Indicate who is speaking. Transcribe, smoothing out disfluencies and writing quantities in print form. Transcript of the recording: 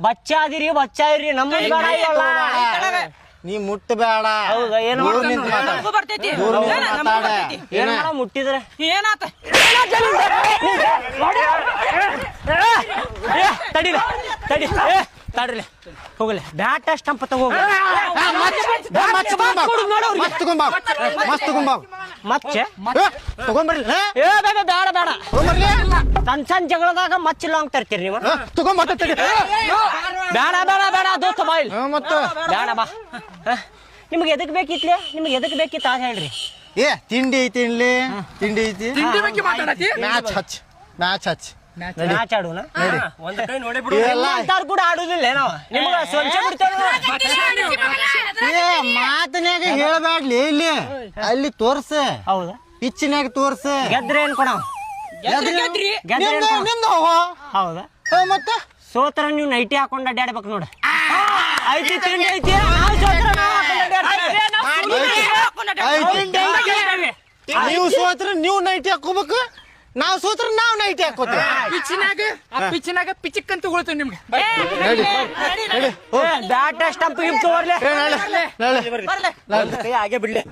Speaker 1: ಬಚ್ಚ ಅದಿರಿ ಬಚ್ಚ ಇರಿ ನಮ್ಮ
Speaker 2: ನೀ ಮುಟ್ಟಬೇಡ.
Speaker 1: ಹೌದಾ? ಏನು ಏನ ಮುಟ್ಟಿದ್ರೆ
Speaker 3: ಏನಾತ
Speaker 1: ತಡಿಲ ತಡಿ ತಡ್ರಿ ಹೋಗಲಿ ಬ್ಯಾಟ್ ಸ್ಟಂಪ್ ತಗೋ ಮಚ್ಚೆ
Speaker 2: ತಗೊಂಡ್ಬರ್ಲಿ.
Speaker 1: ಏ ಬೇಡ ಬೇಡ ಬೇಡ ಸಣ್ಣ ಸಣ್ಣ ಜಗಳದಾಗ ಮಚ್ಚ ಲಾಂಗ್ ತರ್ತೀರಿ ನೀವು. ಬೇಡ ಬೇಡ ಬೇಡ ದೋಸ್ತ ಬಾಯಿಲ್ ಬೇಡ ಬಾ. ನಿಮ್ಗೆ ಎದಕ್ ಬೇಕಿತ್ಲೆ? ನಿಮ್ಗೆ ಎದಕ್ ಬೇಕಿತ್ತು ಅದ್ ಹೇಳ್ರಿ.
Speaker 2: ಏ ತಿಂಡಿ ಐತಿ ಇಲ್ಲಿ, ತಿಂಡಿ ಐತಿ. ಮ್ಯಾಚ್ ಹಚ್
Speaker 1: ಮ್ಯಾಚ್ ಆಡೋಣ ಕೂಡ ಆಡುದಿಲ್ಲ ನಾವು ನಿಮ್ಗೆ ಸ್ವಚ್ಛ ಬಿಡ್ತೇವೆ.
Speaker 2: ಮಾತನ್ಯಾಗ ಹೇಳ್ಬ್ಯಾಡ್ಲಿ. ಇಲ್ಲಿ ಅಲ್ಲಿ ತೋರ್ಸ.
Speaker 1: ಹೌದಾ?
Speaker 2: ಪಿಚ್ಚಿನಾಗ ತೋರ್ಸ.
Speaker 1: ಗೆದ್ರೆ ಏನ್ ಕೊಡ ಹೌದಾ?
Speaker 2: ಮತ್ತೆ
Speaker 1: ಸೋತ್ರ ನೀವು ನೈಟಿ ಹಾಕೊಂಡ್ ಅಡ್ಡಾಡ್ಬೇಕು ನೋಡ. ಐತಿ ತಿಂಡಿ ಐತಿ
Speaker 2: ನೀವು ಸೋತ್ರ ನೀವು ನೈಟಿ ಹಾಕೋಬೇಕು, ನಾವ್ ಸೋತ್ರ ನಾವ್ ನೈಟಿ ಹಾಕೋತೀವಿ.
Speaker 3: ಪಿಚ್ಚಿನಾಗ ಪಿಚಿಕ್ ಅಂತ ತಗೊಳ್ತೇವೆ ನಿಮ್ಗೆ.
Speaker 1: ಬ್ಯಾಟ್ ಸ್ಟಂಪ್ ತೋರ್ಲೆ ಹಾಗೆ ಬಿಡ್ಲಿ.